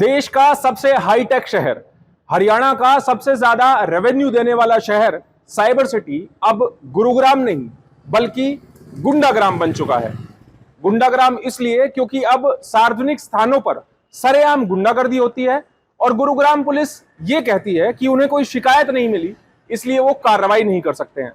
देश का सबसे हाईटेक शहर, हरियाणा का सबसे ज्यादा रेवेन्यू देने वाला शहर साइबर सिटी अब गुरुग्राम नहीं बल्कि गुंडाग्राम बन चुका है। गुंडाग्राम इसलिए क्योंकि अब सार्वजनिक स्थानों पर सरेआम गुंडागर्दी होती है और गुरुग्राम पुलिस ये कहती है कि उन्हें कोई शिकायत नहीं मिली, इसलिए वो कार्रवाई नहीं कर सकते हैं।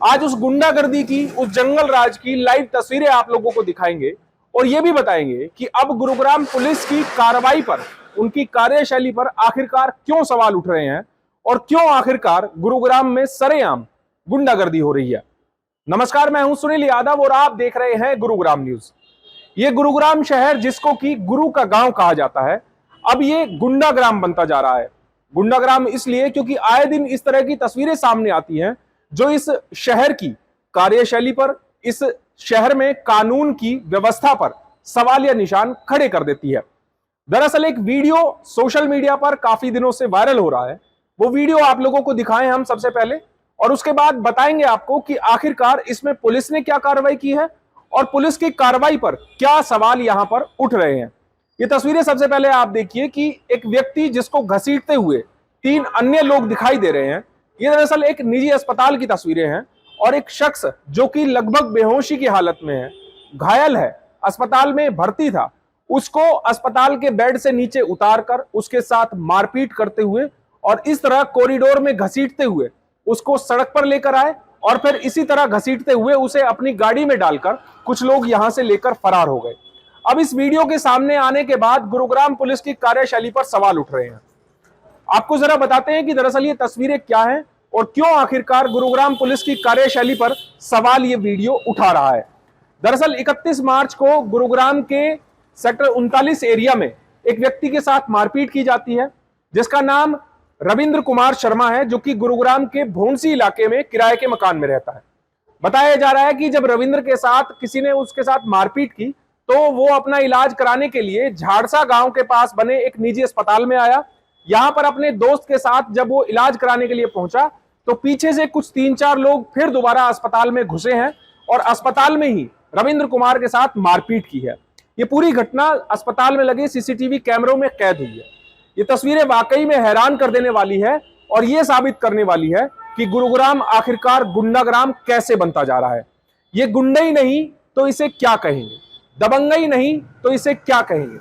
आज उस गुंडागर्दी की, उस जंगल राज की लाइव तस्वीरें आप लोगों को दिखाएंगे और ये भी बताएंगे कि अब गुरुग्राम पुलिस की कार्रवाई पर, उनकी कार्यशैली पर आखिरकार क्यों सवाल उठ रहे हैं और क्यों आखिरकार गुरुग्राम में सरेआम गुंडागर्दी हो रही है। नमस्कार, मैं हूं सुनील यादव और आप देख रहे हैं गुरुग्राम न्यूज। ये गुरुग्राम शहर जिसको कि गुरु का गांव कहा जाता है, अब ये गुंडाग्राम बनता जा रहा है। गुंडाग्राम इसलिए क्योंकि आए दिन इस तरह की तस्वीरें सामने आती हैं जो इस शहर की कार्यशैली पर, इस शहर में कानून की व्यवस्था पर सवालिया निशान खड़े कर देती है। दरअसल एक वीडियो सोशल मीडिया पर काफी दिनों से वायरल हो रहा है। वो वीडियो आप लोगों को दिखाएं हम सबसे पहले और उसके बाद बताएंगे आपको कि आखिरकार इसमें पुलिस ने क्या कार्रवाई की है और पुलिस की कार्रवाई पर क्या सवाल यहां पर उठ रहे हैं। ये तस्वीरें सबसे पहले आप देखिए कि एक व्यक्ति जिसको घसीटते हुए 3 अन्य लोग दिखाई दे रहे हैं। ये दरअसल एक निजी अस्पताल की तस्वीरें हैं और एक शख्स जो कि लगभग बेहोशी की हालत में है, घायल है, अस्पताल में भर्ती था, उसको अस्पताल के बेड से नीचे उतारकर उसके साथ मारपीट करते हुए और इस तरह कॉरिडोर में घसीटते हुए उसको सड़क पर लेकर आए और फिर इसी तरह घसीटते हुए उसे अपनी गाड़ी में डालकर कुछ लोग यहां से लेकर फरार हो गए। अब इस वीडियो के सामने आने के बाद गुरुग्राम पुलिस की कार्यशैली पर सवाल उठ रहे हैं। आपको जरा बताते हैं कि दरअसल ये तस्वीरें क्या हैं और क्यों आखिरकार गुरुग्राम पुलिस की कार्यशैली पर सवाल ये वीडियो उठा रहा है। दरअसल 31 मार्च को गुरुग्राम के सेक्टर 39 एरिया में एक व्यक्ति के साथ मारपीट की जाती है जिसका नाम रविंद्र कुमार शर्मा है, जो कि गुरुग्राम के भोंसी इलाके में किराए के मकान में रहता है। बताया जा रहा है कि जब रविंद्र के साथ किसी ने उसके साथ मारपीट की तो वो अपना इलाज कराने के लिए झाड़सा गांव के पास बने एक निजी अस्पताल में आया। यहां पर अपने दोस्त के साथ जब वो इलाज कराने के लिए पहुंचा तो पीछे से कुछ 3-4 लोग फिर दोबारा अस्पताल में घुसे हैं और अस्पताल में ही रविंद्र कुमार के साथ मारपीट की है। ये पूरी घटना अस्पताल में लगे सीसीटीवी कैमरों में कैद हुई है। ये तस्वीरें वाकई में हैरान कर देने वाली है और ये साबित करने वाली है कि गुरुग्राम आखिरकार गुंडाग्राम कैसे बनता जा रहा है। ये गुंडई नहीं तो इसे क्या कहेंगे, दबंगई नहीं तो इसे क्या कहेंगे।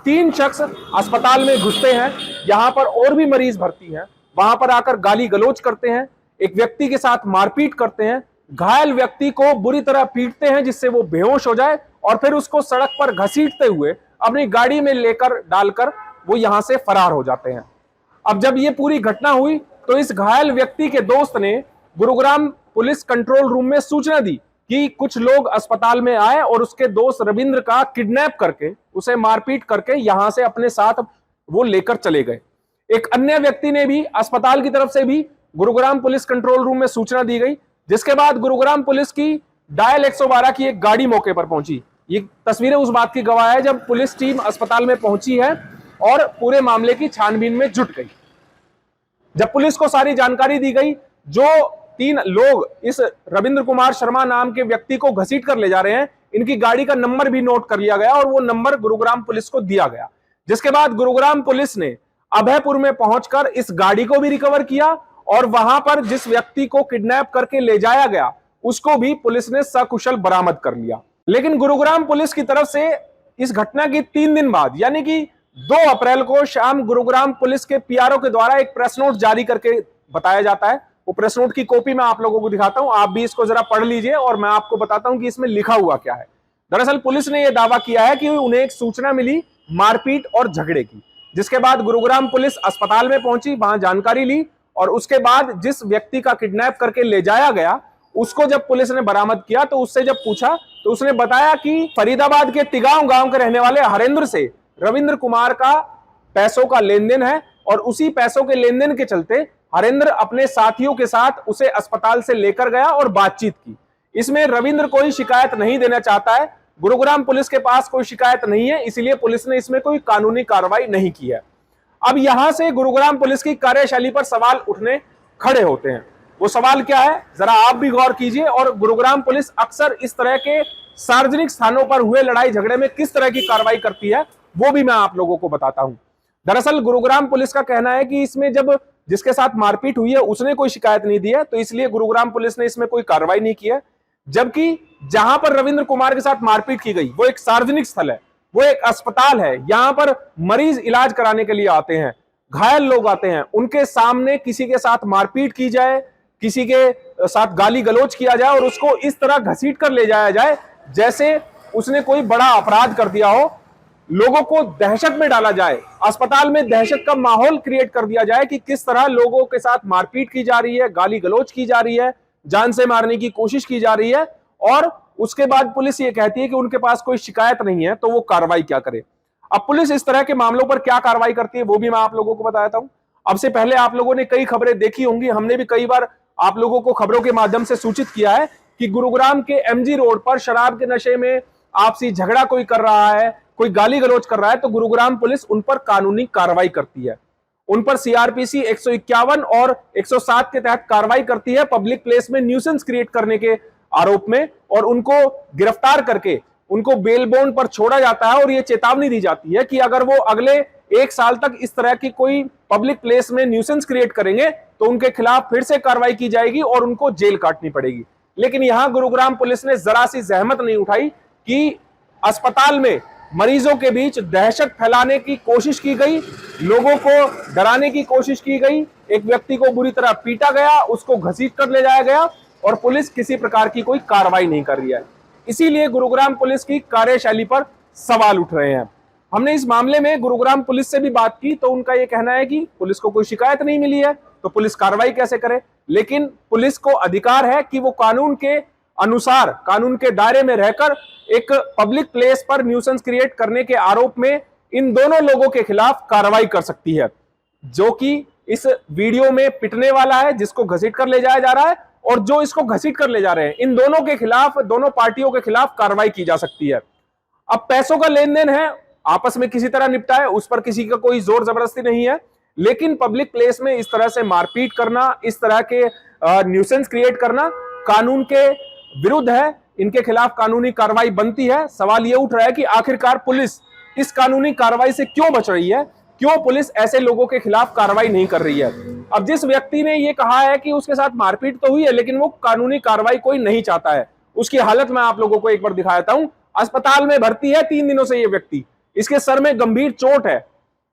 3 शख्स अस्पताल में घुसते हैं, यहां पर और भी मरीज भर्ती हैं, वहां पर आकर गाली गलौज करते हैं, एक व्यक्ति के साथ मारपीट करते हैं, घायल व्यक्ति को बुरी तरह पीटते हैं जिससे वो बेहोश हो जाए और फिर उसको सड़क पर घसीटते हुए अपनी गाड़ी में लेकर डालकर वो यहां से फरार हो जाते हैं। अब जब ये पूरी घटना हुई तो इस घायल व्यक्ति के दोस्त ने गुरुग्राम पुलिस कंट्रोल रूम में सूचना दी कि कुछ लोग अस्पताल में आए और उसके दोस्त रविंद्र का किडनैप करके, उसे मारपीट करके यहां से अपने साथ वो लेकर चले गए। एक अन्य व्यक्ति ने भी अस्पताल की तरफ से भी गुरुग्राम पुलिस कंट्रोल रूम में सूचना दी गई, जिसके बाद गुरुग्राम पुलिस की डायल 112 की एक गाड़ी मौके पर पहुंची। ये तस्वीरें उस बात की गवाह है जब पुलिस टीम अस्पताल में पहुंची है और पूरे मामले की छानबीन में जुट गई। जब पुलिस को सारी जानकारी दी गई, जो 3 लोग इस रविंद्र कुमार शर्मा नाम के व्यक्ति को घसीट कर ले जा रहे हैं, इनकी गाड़ी का नंबर भी नोट कर लिया गया और वो नंबर गुरुग्राम पुलिस को दिया गया। जिसके बाद गुरुग्राम पुलिस ने अभयपुर में पहुंचकर इस गाड़ी को भी रिकवर किया और वहां पर जिस व्यक्ति को किडनैप करके ले जाया गया उसको भी पुलिस ने सकुशल बरामद कर लिया। लेकिन गुरुग्राम पुलिस की तरफ से इस घटना की 3 दिन बाद यानी कि 2 अप्रैल को शाम गुरुग्राम पुलिस के पीआरओ के द्वारा एक प्रेस नोट जारी करके बताया जाता है। वो प्रेस नोट की कॉपी मैं आप लोगों को दिखाता हूं, आप भी इसको जरा पढ़ लीजिए और मैं आपको बताता हूं कि इसमें लिखा हुआ क्या है। दरअसल पुलिस ने यह दावा किया है कि उन्हें एक सूचना मिली मारपीट और झगड़े की, जिसके बाद गुरुग्राम पुलिस अस्पताल में पहुंची, वहां जानकारी ली और उसके बाद जिस व्यक्ति का किडनैप करके ले जाया गया उसको जब पुलिस ने बरामद किया तो उससे जब पूछा तो उसने बताया कि फरीदाबाद के तिगांव गांव के रहने वाले हरेंद्र से रविंद्र कुमार का पैसों का लेन देन है और उसी पैसों के लेन देन के चलते हरेंद्र अपने साथियों के साथ उसे अस्पताल से लेकर गया और बातचीत की। इसमें रविंद्र कोई शिकायत नहीं देना चाहता है, गुरुग्राम पुलिस के पास कोई शिकायत नहीं है, इसीलिए पुलिस ने इसमें कोई कानूनी कार्रवाई नहीं की है। अब यहां से गुरुग्राम पुलिस की कार्यशैली पर सवाल उठने खड़े होते हैं। वो सवाल क्या है, जरा आप भी गौर कीजिए और गुरुग्राम पुलिस अक्सर इस तरह के सार्वजनिक स्थानों पर हुए लड़ाई झगड़े में किस तरह की कार्रवाई करती है वो भी मैं आप लोगों को बताता हूं। दरअसल गुरुग्राम पुलिस का कहना है कि इसमें जब जिसके साथ मारपीट हुई है उसने कोई शिकायत नहीं दी है, तो इसलिए गुरुग्राम पुलिस ने इसमें कोई कार्रवाई नहीं की है। जबकि जहां पर रविंद्र कुमार के साथ मारपीट की गई वो एक सार्वजनिक स्थल है, वो एक अस्पताल है, यहां पर मरीज इलाज कराने के लिए आते हैं, घायल लोग आते हैं, उनके सामने किसी के साथ मारपीट की जाए, किसी के साथ गाली गलौज किया जाए और उसको इस तरह घसीट कर ले जाया जाए जैसे उसने कोई बड़ा अपराध कर दिया हो, लोगों को दहशत में डाला जाए, अस्पताल में दहशत का माहौल क्रिएट कर दिया जाए कि किस तरह लोगों के साथ मारपीट की जा रही है, गाली गलौज की जा रही है, जान से मारने की कोशिश की जा रही है, और उसके बाद पुलिस ये कहती है कि उनके पास कोई शिकायत नहीं है, तो वो कार्रवाई क्या करे। अब पुलिस इस तरह के मामलों पर क्या कार्रवाई करती है वो भी मैं आप लोगों को बताता हूं। अब से पहले आप लोगों ने कई खबरें देखी होंगी, हमने भी कई बार आप लोगों को खबरों के माध्यम से सूचित किया है कि गुरुग्राम के एमजी रोड पर शराब के नशे में आपसी झगड़ा कोई कर रहा है, कोई गाली गलौज कर रहा है, तो गुरुग्राम पुलिस उन पर कानूनी कार्रवाई करती है, उन पर सीआरपीसी 151 और 107 के तहत कार्रवाई करती है पब्लिक प्लेस में न्यूसेंस क्रिएट करने के आरोप में, और उनको गिरफ्तार करके उनको बेल बॉन्ड पर छोड़ा जाता है और यह चेतावनी दी जाती है कि अगर वो अगले 1 साल तक इस तरह की कोई पब्लिक प्लेस में न्यूसेंस क्रिएट करेंगे तो उनके खिलाफ फिर से कार्रवाई की जाएगी और उनको जेल काटनी पड़ेगी। लेकिन यहां गुरुग्राम पुलिस ने जरा सी जहमत नहीं उठाई कि अस्पताल में मरीजों के बीच दहशत फैलाने की कोशिश की गई, लोगों को डराने की कोशिश की गई, एक व्यक्ति को बुरी तरह पीटा गया, उसको घसीट कर ले जाया गया और पुलिस किसी प्रकार की कोई कार्रवाई नहीं कर रही है। इसीलिए गुरुग्राम पुलिस की कार्यशैली पर सवाल उठ रहे हैं। हमने इस मामले में गुरुग्राम पुलिस से भी बात की तो उनका यह कहना है कि पुलिस को कोई शिकायत नहीं मिली है तो पुलिस कार्रवाई कैसे करे, लेकिन पुलिस को अधिकार है कि वो कानून के अनुसार, कानून के दायरे में रहकर एक पब्लिक प्लेस पर न्यूसेंस क्रिएट करने के आरोप में इन दोनों लोगों के खिलाफ कार्रवाई कर सकती है, जो कि इस वीडियो में पिटने वाला है, जिसको घसीट कर ले जाया जा रहा है, और जो इसको घसीट कर ले जा रहे हैं, इन दोनों के खिलाफ, दोनों पार्टियों के खिलाफ कार्रवाई की जा सकती है। अब पैसों का लेन देन है, आपस में किसी तरह निपटा है, उस पर किसी का कोई जोर जबरदस्ती नहीं है, लेकिन पब्लिक प्लेस में इस तरह से मारपीट करना, इस तरह के न्यूसेंस क्रिएट करना कानून के विरुद्ध है, इनके खिलाफ कानूनी कार्रवाई बनती है। सवाल यह उठ रहा है कि आखिरकार पुलिस इस कानूनी कार्रवाई से क्यों बच रही है, क्यों पुलिस ऐसे लोगों के खिलाफ कार्रवाई नहीं कर रही है। अब जिस व्यक्ति ने यह कहा है कि उसके साथ मारपीट तो हुई है लेकिन वो कानूनी कार्रवाई कोई नहीं चाहता है, उसकी हालत मैं आप लोगों को एक बार दिखाता हूं। अस्पताल में भर्ती है 3 दिनों से ये व्यक्ति, इसके सर में गंभीर चोट है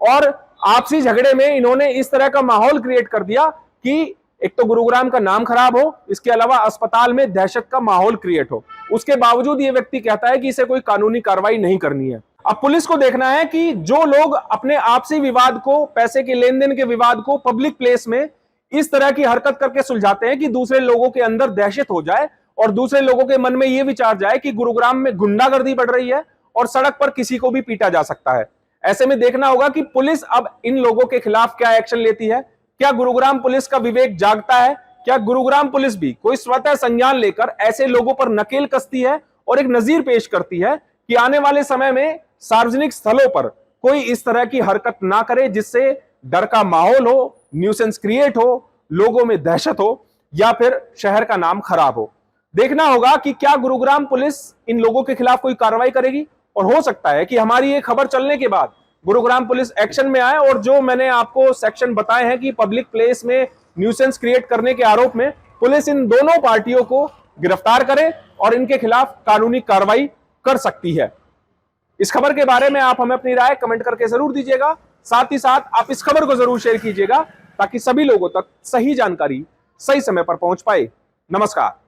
और आपसी झगड़े में इन्होंने इस तरह का माहौल क्रिएट कर दिया कि एक तो गुरुग्राम का नाम खराब हो, इसके अलावा अस्पताल में दहशत का माहौल क्रिएट हो। उसके बावजूद ये व्यक्ति कहता है कि इसे कोई कानूनी कार्रवाई नहीं करनी है। अब पुलिस को देखना है कि जो लोग अपने आपसी विवाद को, पैसे के लेन देन के विवाद को पब्लिक प्लेस में इस तरह की हरकत करके सुलझाते हैं कि दूसरे लोगों के अंदर दहशत हो जाए और दूसरे लोगों के मन में यह विचार जाए कि गुरुग्राम में गुंडागर्दी बढ़ रही है और सड़क पर किसी को भी पीटा जा सकता है। ऐसे में देखना होगा कि पुलिस अब इन लोगों के खिलाफ क्या एक्शन लेती है। क्या गुरुग्राम पुलिस का विवेक जागता है? क्या गुरुग्राम पुलिस भी कोई स्वतः संज्ञान लेकर ऐसे लोगों पर नकेल कसती है और एक नजीर पेश करती है कि आने वाले समय में सार्वजनिक स्थलों पर कोई इस तरह की हरकत ना करे जिससे डर का माहौल हो, न्यूसेंस क्रिएट हो, लोगों में दहशत हो या फिर शहर का नाम खराब हो। देखना होगा कि क्या गुरुग्राम पुलिस इन लोगों के खिलाफ कोई कार्रवाई करेगी, और हो सकता है कि हमारी ये खबर चलने के बाद गुरुग्राम पुलिस एक्शन में आए और जो मैंने आपको सेक्शन बताए हैं कि पब्लिक प्लेस में न्यूसेंस क्रिएट करने के आरोप में पुलिस इन दोनों पार्टियों को गिरफ्तार करे और इनके खिलाफ कानूनी कार्रवाई कर सकती है। इस खबर के बारे में आप हमें अपनी राय कमेंट करके जरूर दीजिएगा। साथ ही साथ आप इस खबर को जरूर शेयर कीजिएगा ताकि सभी लोगों तक सही जानकारी सही समय पर पहुंच पाए। नमस्कार।